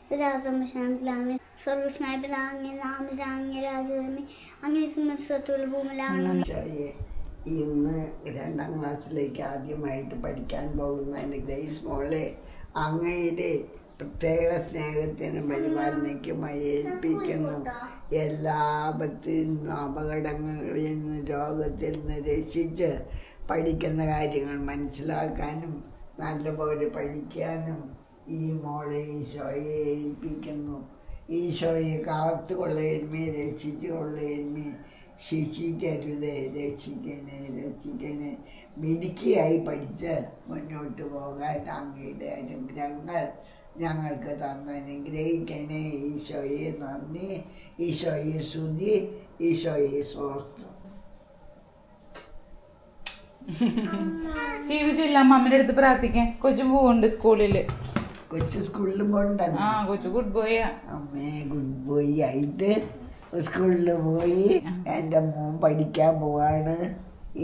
ഇന്ന് 2ാം ക്ലാസ്സിലേക്ക് ആദ്യമായിട്ട് പഠിക്കാൻ പോകുന്ന എൻ്റെ ഗ്രേസ് മോളെ അങ്ങയുടെ പ്രത്യേക സ്നേഹത്തിനും പരിപാലനയ്ക്കുമായി ഏൽപ്പിക്കുന്നു. എല്ലാ ആപത്തിൽ നിന്നും അപകടങ്ങളിൽ നിന്നും രോഗത്തിൽ നിന്ന് രക്ഷിച്ച് പഠിക്കുന്ന കാര്യങ്ങൾ മനസ്സിലാക്കാനും നല്ലപോലെ പഠിക്കാനും ഈ മോളെ ഈശോയെ ഏൽപ്പിക്കുന്നു. ഈശോയെ കാത്തുകൊള്ളേന്മേ, രക്ഷിച്ചു കൊള്ളേന്മേ, ശിക്ഷിക്കരുതേ, രക്ഷിക്കണേ. മിടുക്കിയായി പഠിച്ച് മുന്നോട്ട് പോകാൻ അങ്ങയുടെ അനുഗ്രഹങ്ങൾ ഞങ്ങൾക്ക് തന്ന് അനുഗ്രഹിക്കണേ. ഈശോയെ നന്ദി, ഈശോയെ സ്തുതി, ഈശോയെ സ്തോത്രം. ജീവിച്ചില്ല അമ്മയുടെ അടുത്ത് പ്രാർത്ഥിക്കാൻ. കൊച്ചും പോവുണ്ട് സ്കൂളില്. കൊച്ചു സ്കൂളിൽ പോകണ്ട? കൊച്ചു ഗുഡ് ബോയ്. അമ്മേ ഗുഡ് ബോയ് ആയിട്ട് സ്കൂളിൽ പോയി. എൻ്റെ മോൻ പഠിക്കാൻ പോവാണ്.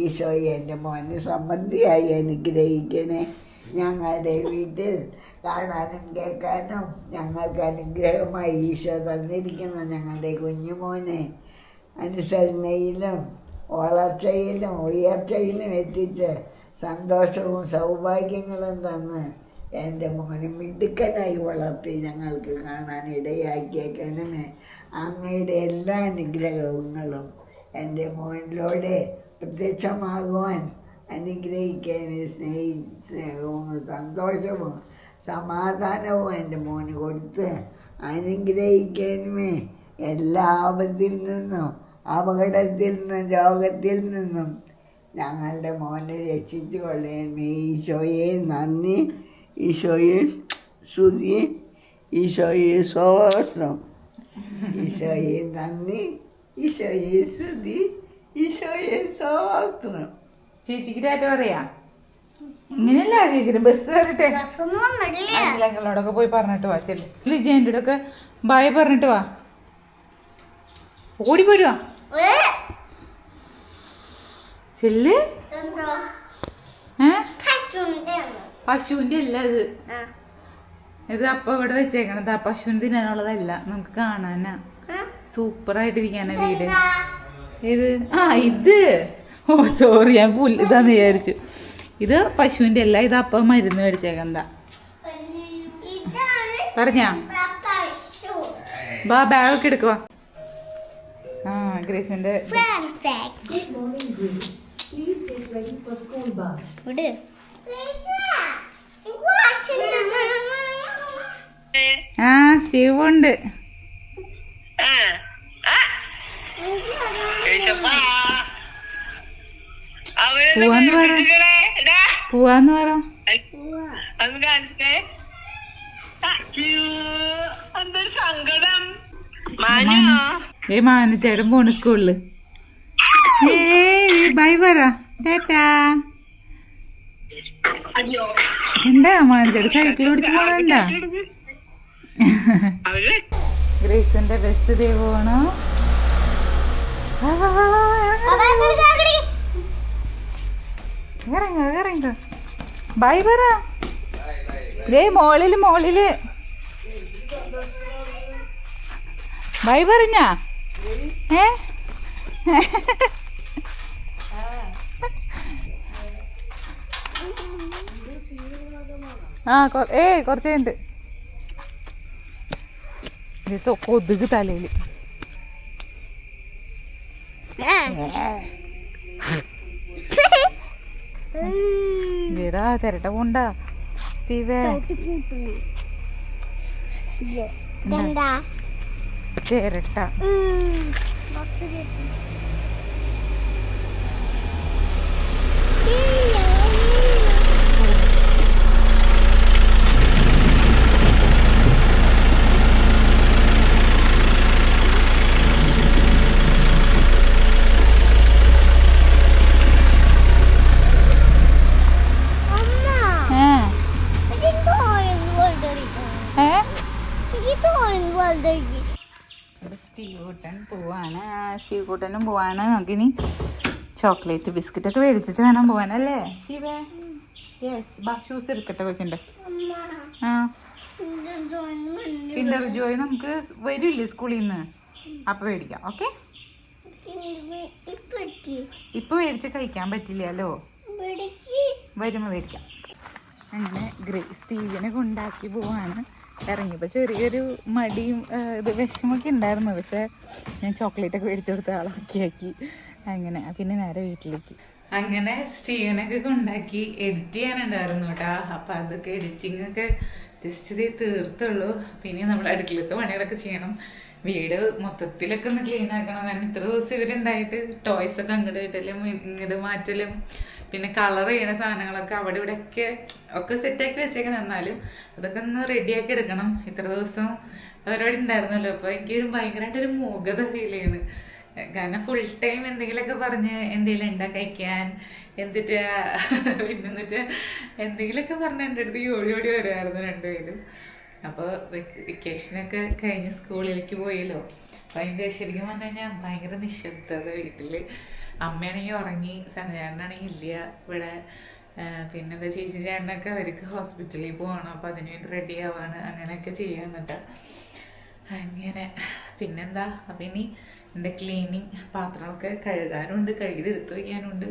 ഈശോയെ എൻ്റെ മോന് സമൃദ്ധിയായി അനുഗ്രഹിക്കണേ. ഞങ്ങളുടെ വീട്ടിൽ കാണാനും കേൾക്കാനും ഞങ്ങൾക്ക് അനുഗ്രഹമായി ഈശോ തന്നിരിക്കുന്ന ഞങ്ങളുടെ കുഞ്ഞുമോനെ അനുസരണയിലും വളർച്ചയിലും ഉയർച്ചയിലും എത്തിച്ച് സന്തോഷവും സൗഭാഗ്യങ്ങളും തന്ന് എൻ്റെ മോനെ മിടുക്കനായി വളർത്തി ഞങ്ങൾക്ക് കാണാൻ ഇടയാക്കിയേക്കണമേ. അങ്ങയുടെ എല്ലാ അനുഗ്രഹങ്ങളും എൻ്റെ മോനിലൂടെ പ്രത്യക്ഷമാകുവാൻ അനുഗ്രഹിക്കാനും സ്നേഹവും സന്തോഷവും സമാധാനവും എൻ്റെ മോന് കൊടുത്ത് അനുഗ്രഹിക്കണമേ. എല്ലാ ആപത്തിൽ നിന്നും അപകടത്തിൽ നിന്നും രോഗത്തിൽ നിന്നും ഞങ്ങളുടെ മോനെ രക്ഷിച്ചു കൊള്ളണമേ. ഈശോയെ നന്ദി, ഈശോയെ സ്തുതി, ഈശോയെ സ്തോത്രം. ഈശോയെ നന്ദി, ഈശോയെ സ്തുതി, ഈശോയെ സ്തോത്രം. ചേച്ചിക്ക് ടാറ്റ പറയാ? ഇങ്ങനെയല്ല ചേച്ചിന് ബസ് വരട്ടെ. അങ്കിളോടൊക്കെ പോയി പറഞ്ഞിട്ട് വാ. ചെല്ലു ലിജേൻ്റെ ഒക്കെ ബായ് പറഞ്ഞിട്ട് വാ. ഓടി പോരുവാ ചെല്ല്. പശുവിന്റെ അല്ല ഇത് അപ്പ ഇവിടെ വെച്ചേക്കണത്. ആ പശുവിന് തിന്നാനുള്ളതല്ല, നമുക്ക് കാണാനാ. സൂപ്പറായിട്ടിരിക്കാനാ വീട്. ഇത് ഇത് ഓ സോറി, ഞാൻ ഇതാന്ന് വിചാരിച്ചു. ഇത് പശുവിന്റെ അല്ല, ഇത് അപ്പ മരുന്ന് മേടിച്ചേക്കെന്താ പറഞ്ഞാ. ബാ ബാഗൊക്കെ എടുക്കുവാ. ഗ്രേസിന്റെ ശിവുണ്ട്. പോവാന്ന് പറ. മാനു ചേട്ടൻ പോണ് സ്കൂളില്. ബൈ പറ. ടാറ്റാ. എന്താ മാനു സൈക്കിൾ ഓടിച്ച് പോണണ്ട? ഗ്രേസിന്റെ ബസ് ദേ പോണു. ഇറങ്ങ ബൈ പറ. മോളില് ബൈ പറഞ്ഞാ? കുറച്ച് കഴിഞ്ഞിട്ട്. കൊതുക് തലയില്. തിരട്ട പോണ്ട സ്റ്റീവേ. ചിരട്ട ശിവകൂട്ടനും പോവാണ്. നമുക്കിനി ചോക്ലേറ്റ് ബിസ്ക്കറ്റൊക്കെ മേടിച്ചിട്ട് വേണം പോവാനല്ലേ ശിവേ? യെസ്. ബാ ഷൂസ് എടുക്കട്ടെ കൊച്ചിൻ്റെ. കിൻഡർ ജോയ് നമുക്ക് വരില്ലേ സ്കൂളിൽ നിന്ന്, അപ്പം മേടിക്കാം. ഓക്കെ, ഇപ്പൊ മേടിച്ച് കഴിക്കാൻ പറ്റില്ലല്ലോ, വരുമ്പോ മേടിക്കാം. അങ്ങനെ സ്റ്റീവിനെ കൊണ്ടാക്കി പോവാണ്. ഇറങ്ങിയപ്പോൾ ചെറിയൊരു മടിയും ഇത് വിഷമൊക്കെ ഉണ്ടായിരുന്നു. പക്ഷെ ഞാൻ ചോക്ലേറ്റ് ഒക്കെ മേടിച്ചു കൊടുത്ത ആളാക്കി. അങ്ങനെ പിന്നെ നേരെ വീട്ടിലേക്ക്. അങ്ങനെ സ്റ്റീവനൊക്കെ കൊണ്ടാക്കി എഡിറ്റ് ചെയ്യാനുണ്ടായിരുന്നു കേട്ടോ. അപ്പം അതൊക്കെ എഡിറ്റിംഗ് ഒക്കെ ജസ്റ്റ് തീർത്തുള്ളൂ. പിന്നെ നമ്മുടെ അടുക്കളത്തെ പണികളൊക്കെ ചെയ്യണം. വീട് മൊത്തത്തിലൊക്കെ ഒന്ന് ക്ലീൻ ആക്കണം. കാരണം ഇത്ര ദിവസം ഇവരുണ്ടായിട്ട് ടോയ്സൊക്കെ അങ്ങോട്ട് കിട്ടലും ഇങ്ങോട്ട് മാറ്റലും പിന്നെ കളർ ചെയ്യണ സാധനങ്ങളൊക്കെ അവിടെ ഇവിടെ ഒക്കെ സെറ്റാക്കി വെച്ചേക്കണം. എന്നാലും അതൊക്കെ ഒന്ന് റെഡിയാക്കി എടുക്കണം. ഇത്ര ദിവസം അവരോട് ഉണ്ടായിരുന്നല്ലോ. അപ്പോൾ എനിക്ക് ഭയങ്കരമായിട്ടൊരു മൂകത ഫീൽ ചെയ്യുന്നു. കാരണം ഫുൾ ടൈം എന്തെങ്കിലുമൊക്കെ പറഞ്ഞ് എന്തെങ്കിലും ഉണ്ടാക്കാൻ എന്നിട്ട് പിന്നെന്നിട്ട് എന്തെങ്കിലുമൊക്കെ പറഞ്ഞ് എൻ്റെ അടുത്ത് ഓടി വരുമായിരുന്നു രണ്ടുപേരും. അപ്പോൾ വെക്കേഷനൊക്കെ കഴിഞ്ഞ് സ്കൂളിലേക്ക് പോയല്ലോ. അപ്പം അതിൻ്റെ ശരിക്കും പറഞ്ഞു കഴിഞ്ഞാൽ ഭയങ്കര നിശബ്ദത വീട്ടിൽ. അമ്മയാണെങ്കിൽ ഉറങ്ങി, സനചാരനാണെങ്കിൽ ഇല്ല ഇവിടെ. പിന്നെന്താ ചേച്ചി ചേട്ടനൊക്കെ അവർക്ക് ഹോസ്പിറ്റലിൽ പോകണം. അപ്പോൾ അതിനുവേണ്ടി റെഡി ആവാണ്. അങ്ങനെയൊക്കെ ചെയ്യാന്നിട്ട് അങ്ങനെ പിന്നെന്താ. അപ്പം ഇനി എൻ്റെ ക്ലീനിങ് പാത്രമൊക്കെ കഴുകാനുണ്ട്, കഴുകി എടുത്തു വയ്ക്കാനുണ്ട്.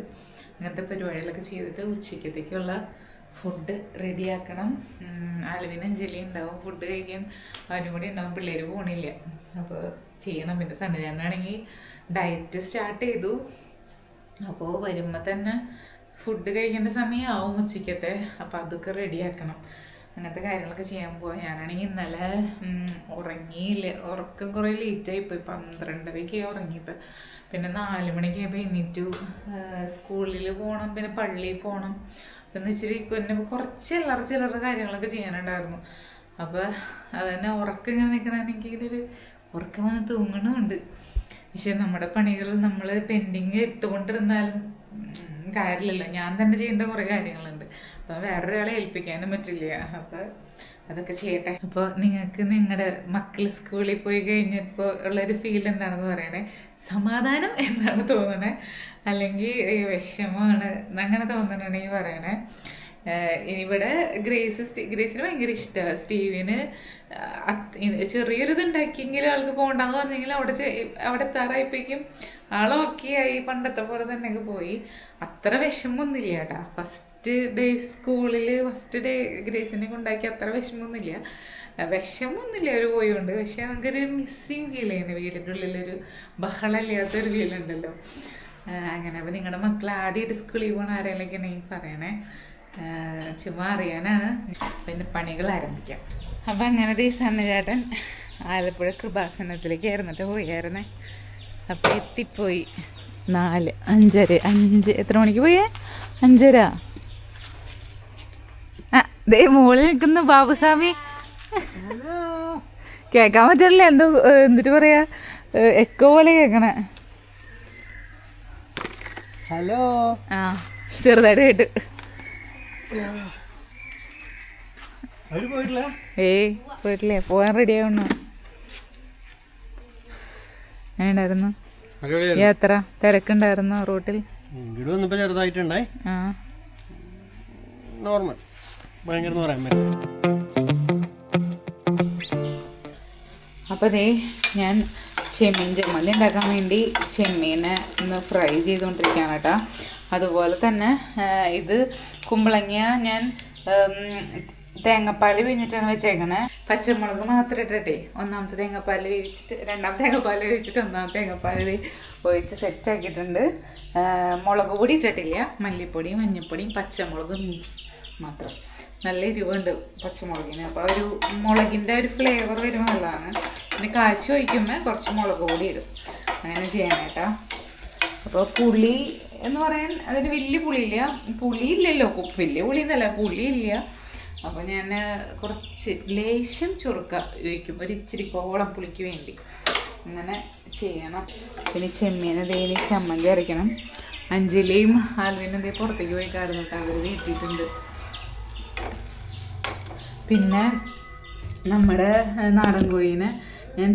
അങ്ങനത്തെ പരിപാടികളൊക്കെ ചെയ്തിട്ട് ഉച്ചക്കത്തേക്കുള്ള ഫുഡ് റെഡിയാക്കണം. ആൽവിനും അഞ്ജലി ഉണ്ടാവും ഫുഡ് കഴിക്കാൻ, അവനും കൂടി ഉണ്ടാവും. പിള്ളേർ പോകണില്ല, അപ്പോൾ ചെയ്യണം. പിന്നെ സന്നിധാനാണെങ്കിൽ ഡയറ്റ് സ്റ്റാർട്ട് ചെയ്തു. അപ്പോൾ വരുമ്പോൾ തന്നെ ഫുഡ് കഴിക്കേണ്ട സമയമാവും ഉച്ചക്കത്തെ. അപ്പോൾ അതൊക്കെ റെഡിയാക്കണം. അങ്ങനത്തെ കാര്യങ്ങളൊക്കെ ചെയ്യാൻ പോവാം. ഞാനാണെങ്കിൽ ഇന്നലെ ഉറങ്ങിയില്ല, ഉറക്കം കുറേ ലേറ്റായിപ്പോയി. 12:30 ഉറങ്ങിയപ്പോൾ. പിന്നെ 4 മണിക്കായപ്പോൾ എണീറ്റു. സ്കൂളിൽ പോകണം, പിന്നെ പള്ളിയിൽ പോകണം. പിന്നെ ഇച്ചിരി കുറച്ച് ചില്ലറ കാര്യങ്ങളൊക്കെ ചെയ്യാനുണ്ടായിരുന്നു. അപ്പോൾ അതന്നെ ഉറക്കം ഇങ്ങനെ നിൽക്കണമെങ്കിൽ ഒരു ഉറക്കം വന്ന് തൂങ്ങണമുണ്ട്. പക്ഷെ നമ്മുടെ പണികൾ നമ്മൾ പെൻഡിങ് ഇട്ടുകൊണ്ടിരുന്നാലും കാര്യമില്ലല്ലോ. ഞാൻ തന്നെ ചെയ്യേണ്ട കുറേ കാര്യങ്ങളുണ്ട്. അപ്പം വേറൊരാളെ ഏൽപ്പിക്കാനും പറ്റില്ല. അപ്പം അതൊക്കെ ചെയ്യട്ടെ. അപ്പോൾ നിങ്ങൾക്ക് നിങ്ങളുടെ മക്കൾ സ്കൂളിൽ പോയി കഴിഞ്ഞപ്പോൾ ഉള്ളൊരു ഫീൽ എന്താണെന്ന് പറയണേ. സമാധാനം എന്നാണ് തോന്നണേ, അല്ലെങ്കിൽ വിഷമമാണ് അങ്ങനെ തോന്നണമെങ്കിൽ പറയണേ. ഇവിടെ ഗ്രേസിന് ഭയങ്കര ഇഷ്ടമാണ്. സ്റ്റീവിന് ചെറിയൊരിത് ഉണ്ടാക്കിയെങ്കിലും ആൾക്ക് പോകണ്ടെന്ന് പറഞ്ഞെങ്കിൽ അവിടെ എത്താറായപ്പോഴേക്കും ആളൊക്കെ ആയി, പണ്ടത്തെ പോലെ തന്നെയൊക്കെ പോയി. അത്ര വിഷമമൊന്നുമില്ല കേട്ടോ. ഫസ്റ്റ് ഡേ സ്കൂളിൽ ഫസ്റ്റ് ഡേ ഗ്രേസിനെ കൊണ്ടാക്കി അത്ര വിഷമമൊന്നുമില്ല. ഒരു പോയുണ്ട്. പക്ഷെ നമുക്കൊരു മിസ്സിങ് ഫീൽ ചെയ്യുന്നത്, വീടിൻ്റെ ഉള്ളിലൊരു ബഹളമില്ലാത്തൊരു ഫീലുണ്ടല്ലോ. അങ്ങനെ. അപ്പോൾ നിങ്ങളുടെ മക്കൾ ആദ്യമായിട്ട് സ്കൂളിൽ പോകണ ആരെങ്കിലൊക്കെ ഉണ്ടെങ്കിൽ പറയണേ, ചുമ്മാ അറിയാനാണ്. പിന്നെ പണികൾ ആരംഭിക്കാം. അപ്പം അങ്ങനെ സന്നചേട്ടൻ ആലപ്പുഴ കൃപാസനത്തിലേക്ക് ആയിരുന്നിട്ട് പോയായിരുന്നേ. അപ്പം എത്തിപ്പോയി 5 എത്ര മണിക്ക് പോയേ? 5:30. ദേ മോളിൽ നിൽക്കുന്നു ബാബുസ്വാമി. കേൾക്കാൻ പറ്റില്ല, എന്നിട്ട് പറയാ എക്കോ പോലെ കേൾക്കണേ. ഹലോ. ആ, ചെറുതായിട്ട് കേട്ട്. പോയിട്ടില്ലേ? പോകാൻ റെഡി ആവണോ? എങ്ങനെയുണ്ടായിരുന്നു യാത്ര? തിരക്കുണ്ടായിരുന്നു റൂട്ടിൽ? ചെറുതായിട്ടുണ്ടായി, നോർമൽ. ഭയങ്കര പറയാൻ പറ്റില്ല. അപ്പോൾ ദേ ഞാൻ ചെമ്മീൻ ചമ്മന്തി ഉണ്ടാക്കാൻ വേണ്ടി ചെമ്മീനെ ഒന്ന് ഫ്രൈ ചെയ്തുകൊണ്ടിരിക്കുകയാണ് കേട്ടോ. അതുപോലെ തന്നെ ഇത് കുമ്പളങ്ങ ഞാൻ തേങ്ങാപ്പാൽ പിഴിഞ്ഞിട്ടാണ് വെച്ചേക്കണേ. പച്ചമുളക് മാത്രം ഇട്ടിട്ടേ ഒന്നാമത്തെ തേങ്ങാപ്പാൽ വേവിച്ചിട്ട്, രണ്ടാമത്തെ തേങ്ങാപ്പാൽ വേവിച്ചിട്ട് ഒന്നാമത്തെ തേങ്ങാപ്പാൽ ഒഴിച്ച് സെറ്റാക്കിയിട്ടുണ്ട്. മുളക് പൊടി ഇട്ടിട്ടില്ല, മല്ലിപ്പൊടിയും മഞ്ഞൾപ്പൊടിയും പച്ചമുളകും ഇഞ്ചി മാത്രം. നല്ല എരിവുണ്ട് പച്ചമുളകിന്. അപ്പോൾ ഒരു മുളകിൻ്റെ ഒരു ഫ്ലേവർ വരുമ്പോൾ നല്ലതാണ്. പിന്നെ കാച്ചി ഒഴിക്കുമ്പോൾ കുറച്ച് മുളക് പൊടി ഇടും. അങ്ങനെ ചെയ്യണേട്ടാ. അപ്പോൾ പുളി എന്ന് പറയാൻ അതിന് വലിയ പുളിയില്ലല്ലോ. വലിയ പുളിയെന്നല്ല, പുളിയില്ല. അപ്പോൾ ഞാൻ കുറച്ച് ലേശം ചുരുക്ക ഒഴിക്കും, ഒരു ഇച്ചിരി കോളം പുളിക്ക് വേണ്ടി. അങ്ങനെ ചെയ്യണം. പിന്നെ ചെമ്മീൻ തേയില ചമ്മന്തി അരയ്ക്കണം. അഞ്ജലിയും ആൽവിനും ഇതേ പുറത്തേക്ക് പോയി കാരണമൊക്കെ അവർ വീട്ടിയിട്ടുണ്ട്. പിന്നെ നമ്മുടെ നാടൻ കോഴീനെ ഞാൻ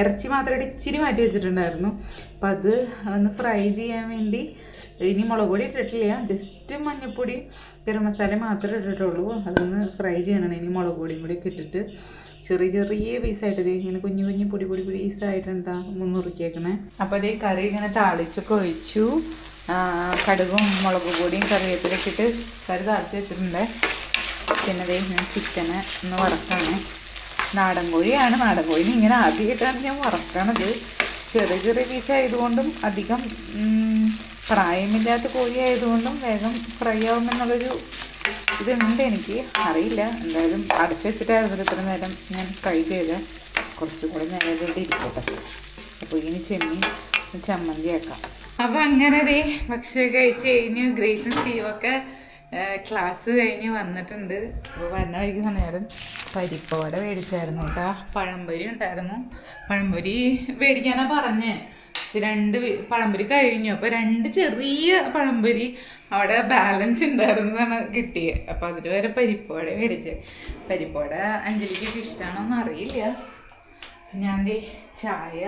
ഇറച്ചി മാത്രമായിട്ട് ഇച്ചിരി മാറ്റി വെച്ചിട്ടുണ്ടായിരുന്നു. അപ്പം അത് ഒന്ന് ഫ്രൈ ചെയ്യാൻ വേണ്ടി ഇനി മുളക് പൊടി ഇട്ടിട്ടില്ല, ജസ്റ്റ് മഞ്ഞൾപ്പൊടി ഗരം മസാല മാത്രമേ ഇട്ടിട്ടുള്ളൂ. അതൊന്ന് ഫ്രൈ ചെയ്യണം. ഇനി മുളക് പൊടിയും കൂടി ഒക്കെ ഇട്ടിട്ട് ചെറിയ ചെറിയ പീസായിട്ട് ഇങ്ങനെ കുഞ്ഞു കുഞ്ഞു പൊടി പൊടി പീസായിട്ടുണ്ടാ മുന്നുറുക്കിയേക്കണേ. അപ്പോൾ അതേ കറി ഇങ്ങനെ താളിച്ചൊക്കെ ഒഴിച്ചു. കടുകും മുളക് പൊടിയും കറിവേപ്പിലൊക്കെ ഇട്ട് കറി താളിച്ച് വെച്ചിട്ടുണ്ട്. പിന്നെ അതേ ഞാൻ ചിക്കന് ഒന്ന് വറക്കാണ്. നാടൻ കോഴിയാണ്. നാടൻ കോഴിന് ഇങ്ങനെ ആദ്യമായിട്ടാണ് ഞാൻ വറക്കണത്. ചെറിയ ചെറിയ പീസ് ആയതുകൊണ്ടും അധികം പ്രായമില്ലാത്ത കോഴി ആയതുകൊണ്ടും വേഗം ഫ്രൈ ആവുമെന്നുള്ളൊരു ഇതുണ്ട്. എനിക്ക് അറിയില്ല. എന്തായാലും അടച്ചു വെച്ചിട്ടായിരുന്നു ഇത്ര നേരം ഞാൻ ഫ്രൈ ചെയ്ത്. കുറച്ചും കൂടി നേരം ഇവിടെ ഇരിക്കട്ടെ. അപ്പോൾ ഇങ്ങനെ ചെമ്മീൻ ചമ്മന്തി ആക്കാം. അപ്പം അങ്ങനെ ദേ ഭക്ഷണം കഴിച്ച് കഴിഞ്ഞ് ഗ്രേസും സ്റ്റീവൊക്കെ ക്ലാസ് കഴിഞ്ഞ് വന്നിട്ടുണ്ട്. അപ്പോൾ വരുന്ന വഴിക്കുന്ന നേരം പരിപ്പോടെ മേടിച്ചായിരുന്നു കേട്ടോ. പഴംപൊരി ഉണ്ടായിരുന്നു. പഴംപൊരി മേടിക്കാനാണ് പറഞ്ഞേ. പക്ഷെ 2 പഴംപൊരി കഴിഞ്ഞു. അപ്പോൾ 2 ചെറിയ പഴംപൊരി അവിടെ ബാലൻസ് ഉണ്ടായിരുന്നതാണ് കിട്ടിയത്. അപ്പോൾ അതിന് വരെ പരിപ്പോടെ മേടിച്ചത്. പരിപ്പോടെ അഞ്ജലിക്കൊക്കെ ഇഷ്ടമാണോന്ന് അറിയില്ല. ഞാൻ ദേ ചായ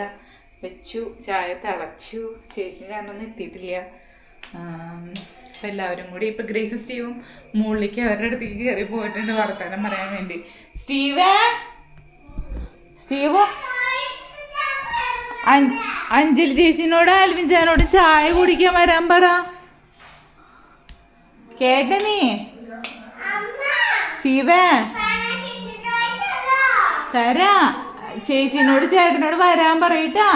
വെച്ചു, ചായ തിളച്ചു. ചേച്ചി ഞാനൊന്നും എത്തിയിട്ടില്ല. അപ്പം എല്ലാവരും കൂടി ഇപ്പം ഗ്രേസ് സ്റ്റീവും മുകളിലേക്ക് അവരുടെ അടുത്തേക്ക് കയറി പോയിട്ടുണ്ട് വർത്താനം പറയാൻ വേണ്ടി. സ്റ്റീവോ അഞ്ജലി ചേച്ചിനോട് ആൽവിൻ ചാനോട് ചായ കുടിക്കാൻ വരാൻ പറ. കേട്ട നീ സ്റ്റീവേ? തരാ. ചേച്ചിനോട് ചേട്ടനോട് വരാൻ പറയട്ടാ.